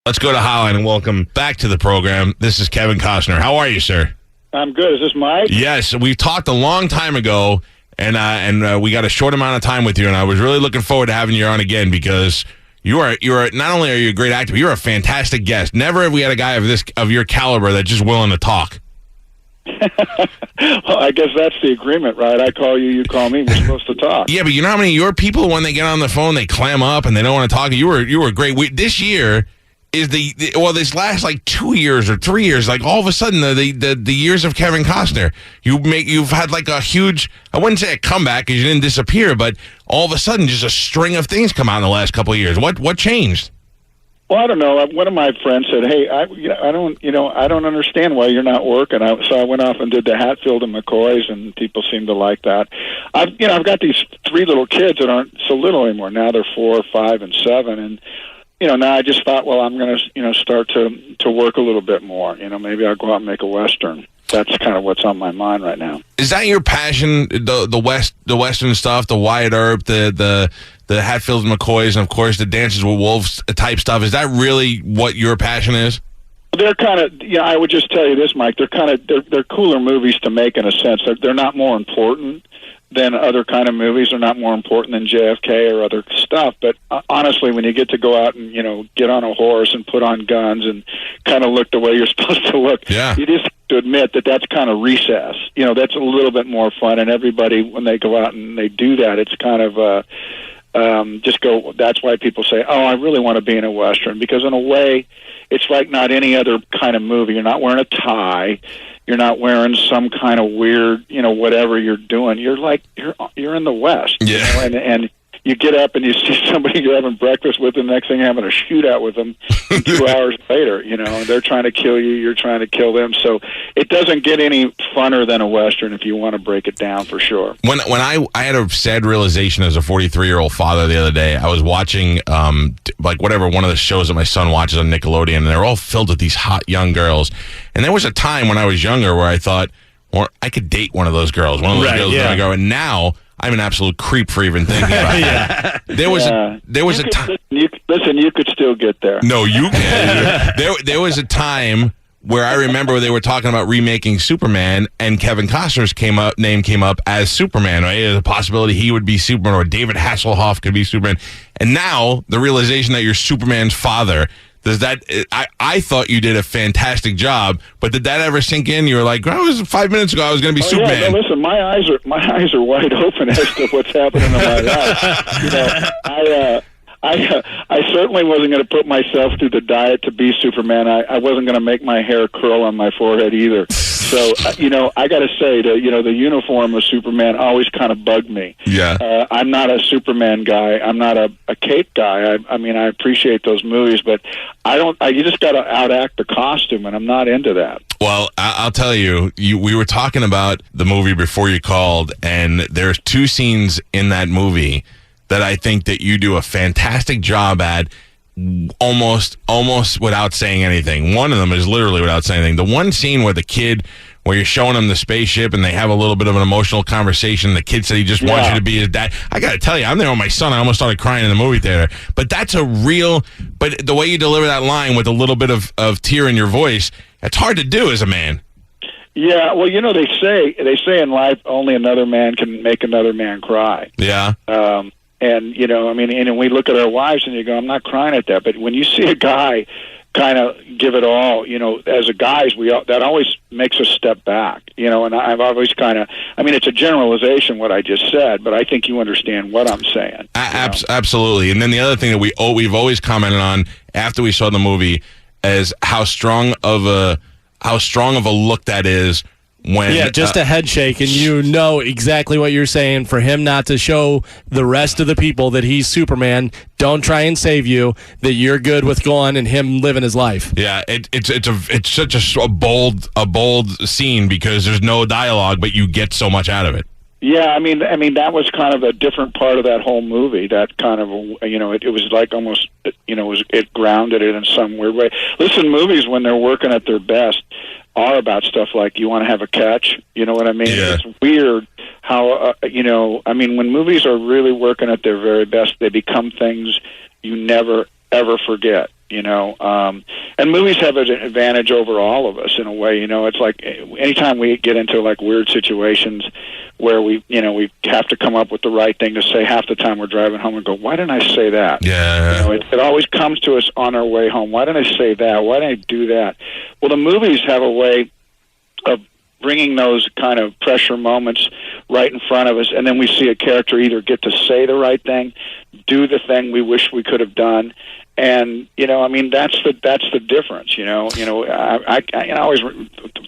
Let's go to Holland and welcome back to the program. This is Kevin Costner. How are you, sir? I'm good. Is this Mike? Yes, we talked a long time ago, and we got a short amount of time with you, and I was really looking forward to having you on again because you are not only are you a great actor, but you're a fantastic guest. Never have we had a guy of your caliber that's just willing to talk. Well, I guess that's the agreement, right? I call you, you call me. We're supposed to talk. Yeah, but you know how many of your people, when they get on the phone, they clam up and they don't want to talk. You were great. This year is this last like 2 years or 3 years, like all of a sudden the years of Kevin Costner. You've had like a huge, I wouldn't say a comeback because you didn't disappear, but all of a sudden just a string of things come out in the last couple of years. What changed? Well, I don't know. One of my friends said, "Hey, I don't understand why you're not working." So I went off and did the Hatfield and McCoys, and people seem to like that. I've got these 3 little kids that aren't so little anymore. Now they're 4, 5, and 7, and now I just thought, well, I'm going to start to work a little bit more. Maybe I'll go out and make a Western. That's kind of what's on my mind right now. Is that your passion? The Western stuff, the Wyatt Earp, the Hatfields and McCoys, and of course the Dances with Wolves type stuff. Is that really what your passion is? They're kind of, I would just tell you this, Mike. They're cooler movies to make in a sense. They're not more important than other kind of movies. They're not more important than JFK or other stuff. But honestly, when you get to go out and get on a horse and put on guns and kind of look the way you're supposed to look, you just have to admit that that's kind of recess. That's a little bit more fun. And everybody, when they go out and they do that, it's kind of that's why people say, oh, I really want to be in a Western, because in a way it's like not any other kind of movie. You're not wearing a tie, you're not wearing some kind of weird, whatever you're doing. You're like you're in the West, and you get up and you see somebody you're having breakfast with, and the next thing you're having a shootout with them 2 hours later, and they're trying to kill you, you're trying to kill them. So it doesn't get any funner than a Western if you want to break it down, for sure. When I had a sad realization as a 43-year-old father the other day, I was watching one of the shows that my son watches on Nickelodeon, and they're all filled with these hot young girls. And there was a time when I was younger where I thought, well, I could date one of those girls. And now I'm an absolute creep for even thinking about that. There was a time. Listen, you could still get there. No, you can. There was a time where I remember they were talking about remaking Superman, and Kevin Costner's name came up as Superman. Right? There's a possibility he would be Superman, or David Hasselhoff could be Superman. And now the realization that you're Superman's father. I thought you did a fantastic job, but did that ever sink in? You were like, "It was 5 minutes ago I was going to be Superman." Yeah, no, listen, my eyes are wide open as to what's happening in my life. I certainly wasn't going to put myself through the diet to be Superman. I wasn't going to make my hair curl on my forehead either. So, I got to say that, the uniform of Superman always kind of bugged me. Yeah. I'm not a Superman guy. I'm not a cape guy. I appreciate those movies, but you just got to outact the costume, and I'm not into that. Well, I'll tell you, we were talking about the movie before you called, and there's 2 scenes in that movie that I think that you do a fantastic job at, almost without saying anything. One of them is literally without saying anything. The one scene where you're showing him the spaceship and they have a little bit of an emotional conversation. The kid said he just wants you to be his dad. I got to tell you, I'm there with my son. I almost started crying in the movie theater. But but the way you deliver that line with a little bit of tear in your voice, it's hard to do as a man. Yeah, well, they say in life only another man can make another man cry. Yeah. And, and we look at our wives and you go, I'm not crying at that. But when you see a guy kind of give it all, as a guys, that always makes us step back, and I've always it's a generalization what I just said, but I think you understand what I'm saying. Absolutely. And then the other thing that we've always commented on after we saw the movie is how strong of a look that is. Just a head shake, and you know exactly what you're saying. For him not to show the rest of the people that he's Superman, don't try and save you, that you're good with going and him living his life. Yeah, it's such a bold scene because there's no dialogue, but you get so much out of it. Yeah, I mean that was kind of a different part of that whole movie. That kind of it was like almost it grounded it in some weird way. Listen, movies when they're working at their best are about stuff like you want to have a catch. You know what I mean? Yeah. It's weird how when movies are really working at their very best, they become things you never ever forget. And movies have an advantage over all of us in a way. It's like anytime we get into like weird situations where we have to come up with the right thing to say, half the time we're driving home and go, why didn't I say that? Yeah. It always comes to us on our way home. Why didn't I say that? Why didn't I do that? Well, the movies have a way of bringing those kind of pressure moments right in front of us, and then we see a character either get to say the right thing, do the thing we wish we could have done, and that's the difference. I always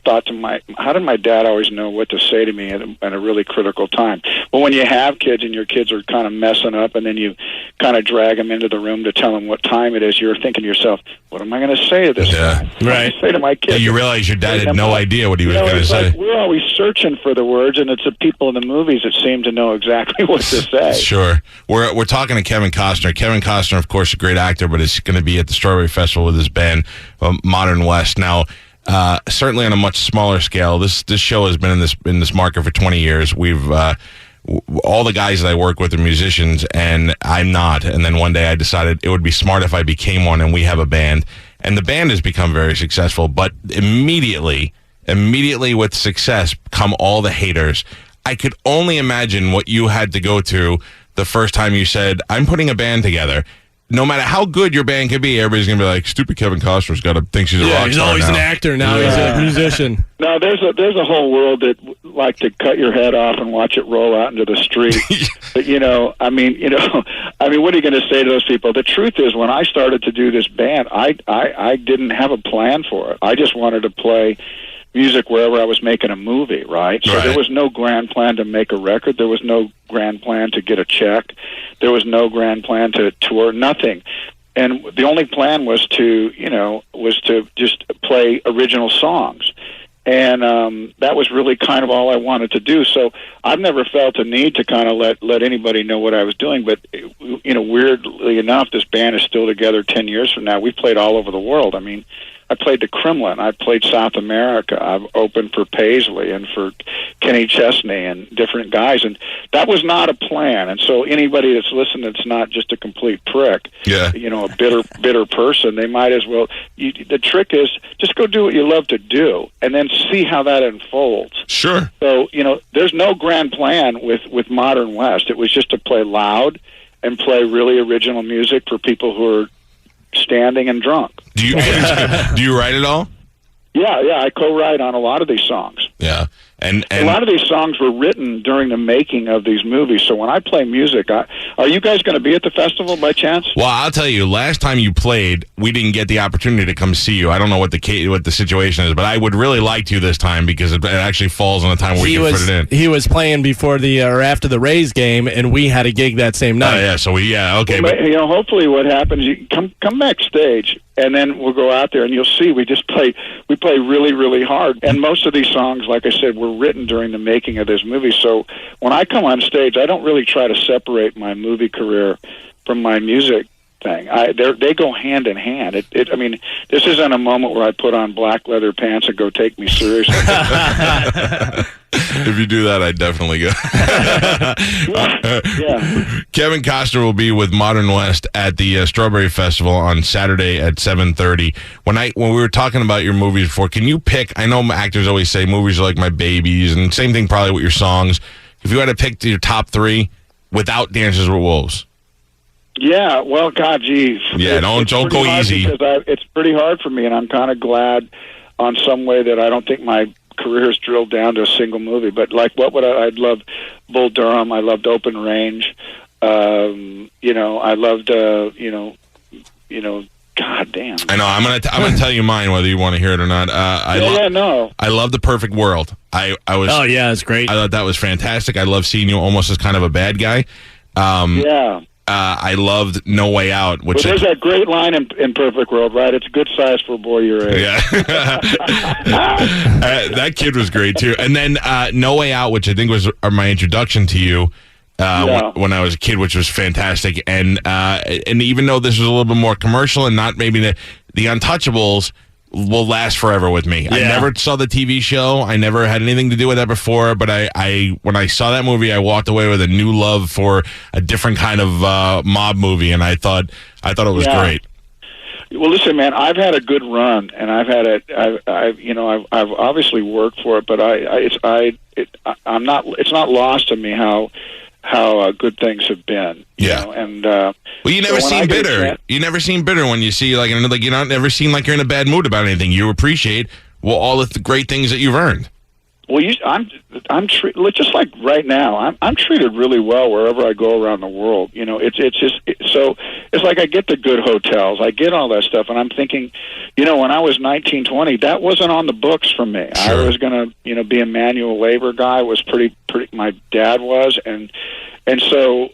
thought to how did my dad always know what to say to me at a really critical time? Well, when you have kids and your kids are kind of messing up, and then you kind of drag them into the room to tell them what time it is, you're thinking to yourself, what am I going to say to this guy? What am I going to say to my kids? Yeah, you realize your dad had no idea what he was going to say. Like we're always searching for the words, and it's the people in the movies that seem to know exactly what to say. Sure. We're talking to Kevin Costner. Kevin Costner, of course, a great actor, but is going to be at the Strawberry Festival with his band, Modern West. Now, certainly on a much smaller scale, this show has been in this market for 20 years. We've all the guys that I work with are musicians, and I'm not. And then one day I decided it would be smart if I became one, and we have a band. And the band has become very successful, but immediately with success come all the haters. I could only imagine what you had to go through the first time you said, I'm putting a band together. No matter how good your band could be, everybody's going to be like, stupid Kevin Costner's got to thinks he's a rock star. He's always an actor now. He's a musician. No, there's a whole world that like to cut your head off and watch it roll out into the street. But what are you going to say to those people? The truth is, when I started to do this band, I didn't have a plan for it. I just wanted to play music wherever I was making a movie, right? So there was no grand plan to make a record. There was no grand plan to get a check. There was no grand plan to tour, nothing. And the only plan was to just play original songs. And that was really kind of all I wanted to do. So I've never felt a need to kind of let anybody know what I was doing. But, weirdly enough, this band is still together 10 years from now. We've played all over the world. I mean, I played the Kremlin. I played South America. I've opened for Paisley and for Kenny Chesney and different guys. And that was not a plan. And so anybody that's listening that's not just a complete prick, a bitter person, they might as well. The trick is just go do what you love to do and then see how that unfolds. Sure. So, there's no grand plan with Modern West. It was just to play loud and play really original music for people who are standing and drunk. Do you write it all? Yeah, I co-write on a lot of these songs. Yeah, and a lot of these songs were written during the making of these movies. So when I play music, are you guys going to be at the festival by chance? Well, I'll tell you, last time you played, we didn't get the opportunity to come see you. I don't know what the situation is, but I would really like to this time because it actually falls on a time where we can put it in. He was playing before or after the Rays game, and we had a gig that same night. Okay. But, hopefully what happens, you come backstage, and then we'll go out there, and you'll see we play really, really hard. And most of these songs, like I said, were written during the making of this movie. So when I come on stage, I don't really try to separate my movie career from my music thing. They go hand in hand. This isn't a moment where I put on black leather pants and go take me seriously. If you do that, I'd definitely go. Yeah. Kevin Costner will be with Modern West at the Strawberry Festival on Saturday at 7:30. When we were talking about your movies before, can you pick? I know actors always say movies are like my babies, and same thing probably with your songs. If you had to pick your top three without Dances with Wolves. Yeah, well, God, geez. Yeah, don't go easy. Because it's pretty hard for me, and I'm kind of glad on some way that I don't think my career has drilled down to a single movie. But like, what would I'd love Bull Durham. I loved Open Range. I loved God damn. I know. I'm gonna tell you mine, whether you want to hear it or not. I love The Perfect World. I was. Oh yeah, it's great. I thought that was fantastic. I love seeing you almost as kind of a bad guy. I loved No Way Out, which there's that great line in Perfect World, right? It's a good size for a boy your age. Yeah, that kid was great too. And then No Way Out, which I think was my introduction to you. When I was a kid, which was fantastic, and even though this was a little bit more commercial and not maybe the Untouchables will last forever with me. Yeah. I never saw the TV show. I never had anything to do with that before, but I when I saw that movie, I walked away with a new love for a different kind of mob movie, and I thought it was great. Well, listen, man, I've had a good run, and I've obviously worked for it, but I'm not. It's not lost to me how good things have been. Yeah. And well, you never seem bitter. You never seem bitter when you see like you don't never seem like you're in a bad mood about anything. You appreciate all the great things that you've earned. Well, I'm just like right now. I'm treated really well wherever I go around the world. It's like I get the good hotels, I get all that stuff, and I'm thinking, when I was 19, 20, that wasn't on the books for me. Sure. I was gonna, be a manual labor guy. Was pretty. My dad was, and so,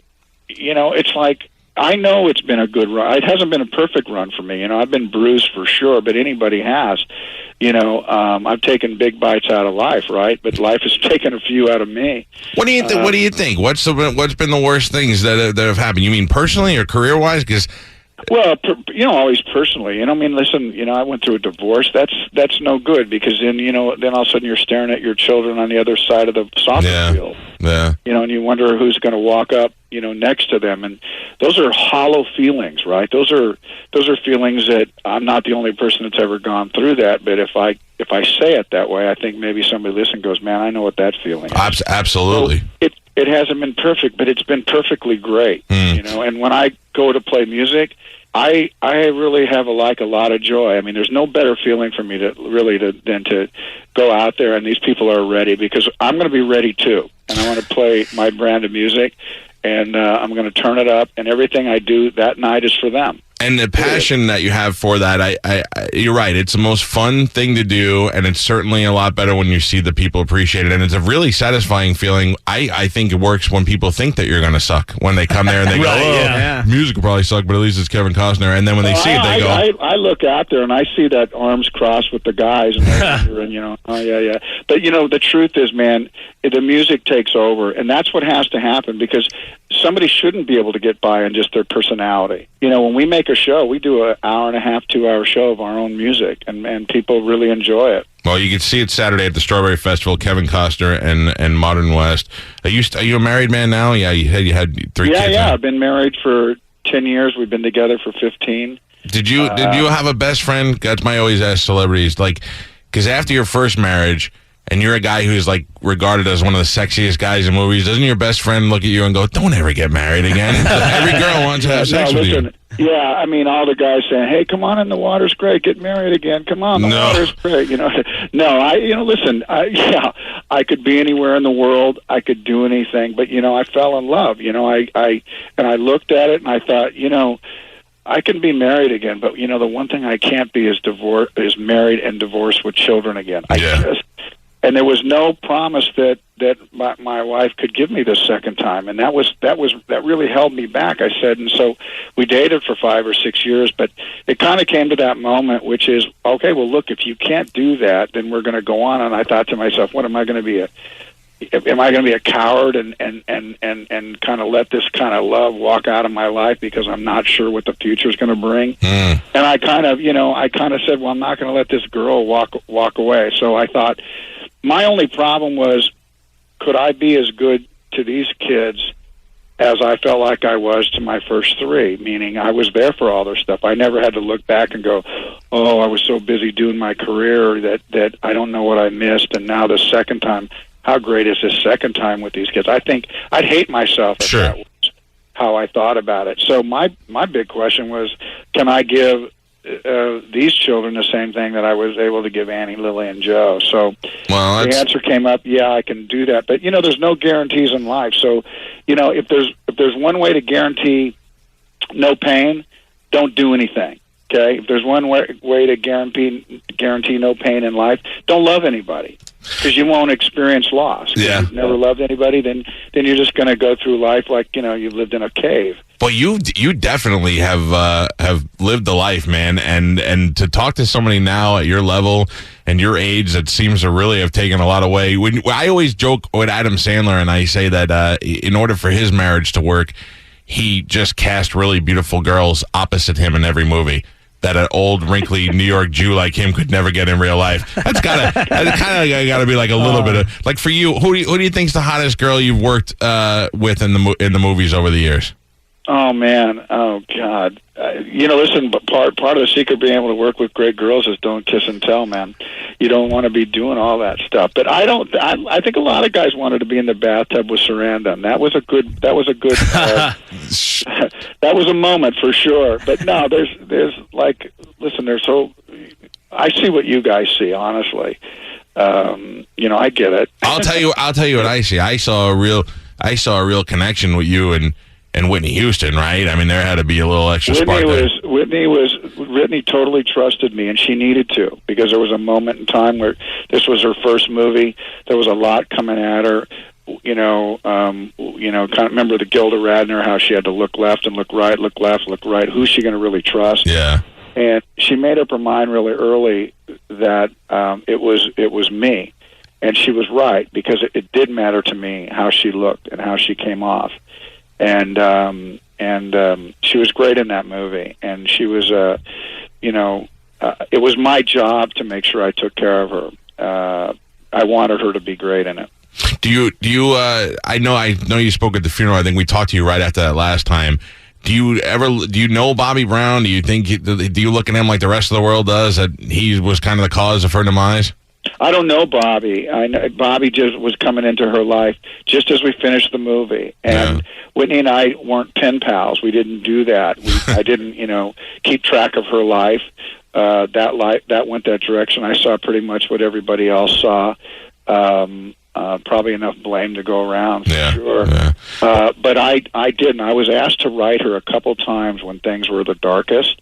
it's like. I know it's been a good run. It hasn't been a perfect run for me. I've been bruised for sure, but anybody has. I've taken big bites out of life, right? But life has taken a few out of me. What do you think? What do you think? What's been the worst things that have happened? You mean personally or career wise? Because well, always personally. Listen, I went through a divorce. That's no good because then all of a sudden you're staring at your children on the other side of the soccer field. Yeah. And you wonder who's going to walk up, next to them, and those are hollow feelings, right? Those are feelings that I'm not the only person that's ever gone through that. But if I say it that way, I think maybe somebody listening goes, "Man, I know what that feeling is." Absolutely. So it hasn't been perfect, but it's been perfectly great. And when I go to play music, I really have a lot of joy. I mean, there's no better feeling for me than to go out there and these people are ready because I'm going to be ready too, and I want to play my brand of music, and I'm going to turn it up, and everything I do that night is for them. And the passion that you have for that, you're right. It's the most fun thing to do, and it's certainly a lot better when you see the people appreciate it. And it's a really satisfying feeling. I think it works when people think that you're going to suck. When they come there and they go, music will probably suck, but at least it's Kevin Costner. And then when they see it, they go... I look out there, and I see that arms crossed with the guys, and oh, yeah. But, the truth is, man, the music takes over, and that's what has to happen, because somebody shouldn't be able to get by on just their personality. When we make a show, we do an hour and a half, 2 hour show of our own music, and people really enjoy it. Well, you can see it Saturday at the Strawberry Festival. Kevin Costner and Modern West. Are you a married man now? Yeah, you had 3 kids. Yeah. I've been married for 10 years. We've been together for 15. Did you have a best friend? That's my always ask celebrities. Like, because after your first marriage, and you're a guy who's like regarded as one of the sexiest guys in movies, doesn't your best friend look at you and go, "Don't ever get married again"? Every girl wants to have sex with you. Yeah, I mean, all the guys saying, "Hey, come on in, the water's great. Get married again. Come on, the water's great." Listen, I could be anywhere in the world. I could do anything, but I fell in love. I looked at it and I thought, I can be married again, but the one thing I can't be is married and divorced with children again. And there was no promise that my wife could give me the second time, and that really held me back. I said, and so we dated for 5 or 6 years, but it kind of came to that moment, which is, okay, well, look, if you can't do that, then we're going to go on. And I thought to myself, what am I going to be? Am I going to be a coward and kind of let this kind of love walk out of my life because I'm not sure what the future is going to bring? And I kind of said, well, I'm not going to let this girl walk away. So I thought, my only problem was, could I be as good to these kids as I felt like I was to my first 3? Meaning I was there for all their stuff. I never had to look back and go, oh, I was so busy doing my career that I don't know what I missed. And now the second time, how great is this second time with these kids? I think I'd hate myself if that was how I thought about it. So my big question was, can I give these children the same thing that I was able to give Annie, Lily, and Joe? So the answer came up, yeah, I can do that. But there's no guarantees in life. So if there's one way to guarantee no pain, don't do anything. Okay, if there's one way to guarantee no pain in life, don't love anybody, because you won't experience loss. Yeah. If you've never loved anybody, then you're just going to go through life like you've lived in a cave. Well, you definitely have lived the life, man, and to talk to somebody now at your level and your age that seems to really have taken a lot away. I always joke with Adam Sandler, and I say that in order for his marriage to work, he just cast really beautiful girls opposite him in every movie that an old, wrinkly New York Jew like him could never get in real life. That's kind of be like a little bit of, like, for you. Who do you think's the hottest girl you've worked with in the movies over the years? Oh man! Oh God! Listen. But part of the secret of being able to work with great girls is don't kiss and tell, man. You don't want to be doing all that stuff. But I don't. I think a lot of guys wanted to be in the bathtub with Sarandon. That was a good. That was a moment for sure. But no, there's like, listen. There's so. I see what you guys see. Honestly, I get it. I'll tell you what I see. I saw a real connection with you and Whitney Houston, right? I mean, there had to be a little extra spark there. Whitney totally trusted me, and she needed to, because there was a moment in time where this was her first movie. There was a lot coming at her. Kind of remember the Gilda Radner, how she had to look left and look right, look left, look right. Who's she going to really trust? Yeah. And she made up her mind really early that it was me, and she was right, because it did matter to me how she looked and how she came off. And she was great in that movie, and she was it was my job to make sure I took care of her. I wanted her to be great in it. Do you I know you spoke at the funeral. I think we talked to you right after that last time. Do you know Bobby Brown? Do you look at him like the rest of the world does, that he was kind of the cause of her demise? I don't know Bobby. I know Bobby just was coming into her life just as we finished the movie, and Whitney and I weren't pen pals. We didn't do that. I didn't, keep track of her life. That went that direction. I saw pretty much what everybody else saw. Probably enough blame to go around, for sure. Yeah. But I didn't. I was asked to write her a couple times when things were the darkest.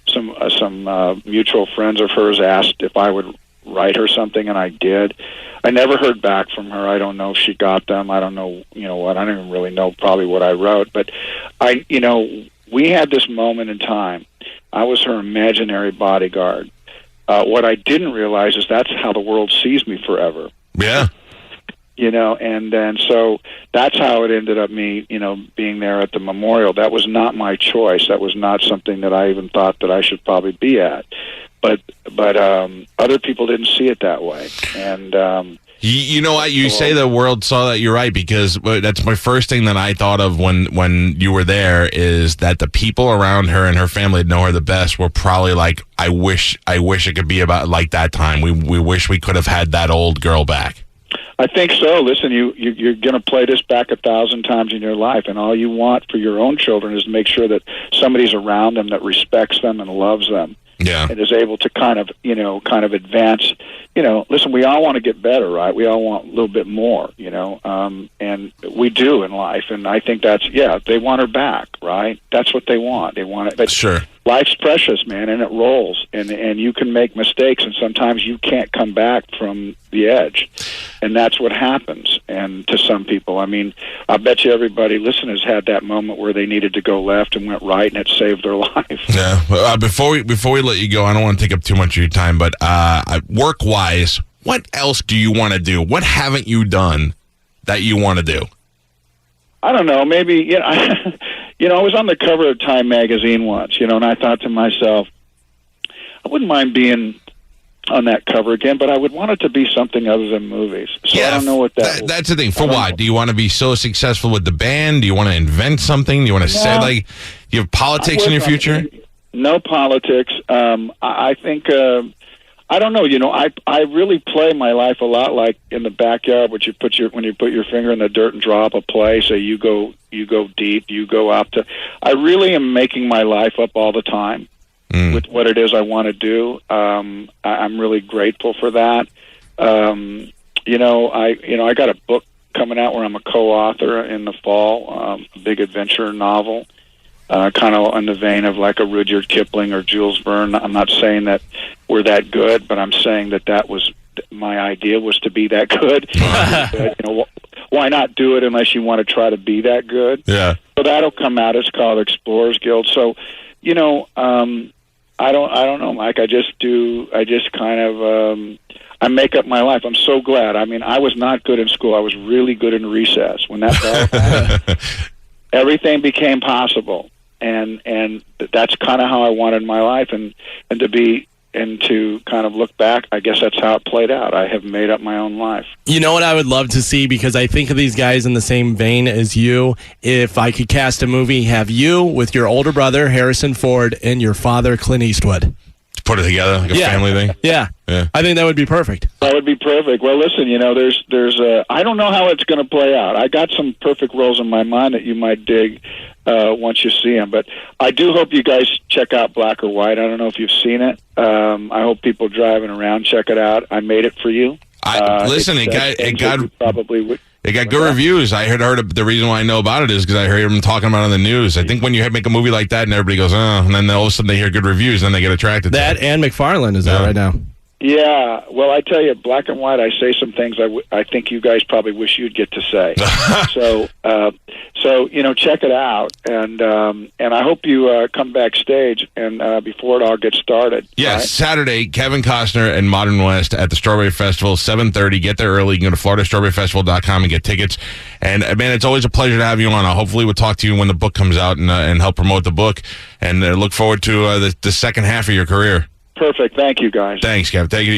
Some mutual friends of hers asked if I would write her something, and I did. I never heard back from her. I don't know if she got them. I don't know, what. I don't even really know probably what I wrote. But we had this moment in time. I was her imaginary bodyguard. What I didn't realize is that's how the world sees me forever. Yeah. And then so that's how it ended up me, being there at the memorial. That was not my choice. That was not something that I even thought that I should probably be at. But other people didn't see it that way. And you know what? You say the world saw that. You're right, because that's my first thing that I thought of when you were there, is that the people around her and her family that know her the best were probably like, I wish it could be about like that time. We wish we could have had that old girl back. I think so. Listen, you're going to play this back 1,000 times in your life, and all you want for your own children is to make sure that somebody's around them that respects them and loves them. Yeah. And is able to kind of advance. Listen, we all want to get better, right? We all want a little bit more, and we do in life. And I think they want her back, right? That's what they want. They want it. But sure. Life's precious, man, and it rolls, and you can make mistakes, and sometimes you can't come back from the edge, and that's what happens. And to some people, I mean, I bet you everybody has had that moment where they needed to go left and went right, and it saved their life. Yeah. Before we let you go, I don't want to take up too much of your time, but work-wise, what else do you want to do? What haven't you done that you want to do? I don't know. Maybe I was on the cover of Time magazine once, and I thought to myself, I wouldn't mind being on that cover again, but I would want it to be something other than movies. So I don't know what that's the thing. For what? Do you want to be so successful with the band? Do you want to invent something? Do you want to say, do you have politics in your future? No politics. I think... I don't know. I really play my life a lot like in the backyard. When you put your finger in the dirt and draw up a play. So you go deep. You go out to. I really am making my life up all the time with what it is I want to do. I'm really grateful for that. I got a book coming out where I'm a co-author in the fall. A big adventure novel. Kind of in the vein of like a Rudyard Kipling or Jules Verne. I'm not saying that we're that good, but I'm saying that was my idea, was to be that good. Why not do it unless you want to try to be that good? Yeah. So that'll come out. It's called Explorers Guild. So, I don't know, Mike. I make up my life. I'm so glad. I mean, I was not good in school. I was really good in recess. When that bell happened, everything became possible. And that's kind of how I wanted my life, and to be and to kind of look back, I guess that's how it played out. I have made up my own life. You know what I would love to see, because I think of these guys in the same vein as you. If I could cast a movie, have you with your older brother, Harrison Ford, and your father, Clint Eastwood. Put it together like a family thing? Yeah. I think that would be perfect. That would be perfect. Well, listen, there's I don't know how it's going to play out. I got some perfect roles in my mind that you might dig once you see them. But I do hope you guys check out Black or White. I don't know if you've seen it. I hope people driving around check it out. I made it for you. It got good reviews. I heard the reason why I know about it is because I heard them talking about it on the news. I think when you make a movie like that and everybody goes, oh, and then all of a sudden they hear good reviews, and then they get attracted to it. That and McFarlane is out right now. Yeah, well, I tell you, Black and White, I say some things I think you guys probably wish you'd get to say. So check it out, and I hope you come backstage and before it all gets started. Yes, right? Saturday, Kevin Costner and Modern West at the Strawberry Festival, 7:30. Get there early. You can go to FloridaStrawberryFestival.com and get tickets. And, man, it's always a pleasure to have you on. Hopefully we'll talk to you when the book comes out and help promote the book. And look forward to the second half of your career. Perfect. Thank you, guys. Thanks, Kev. Take it easy.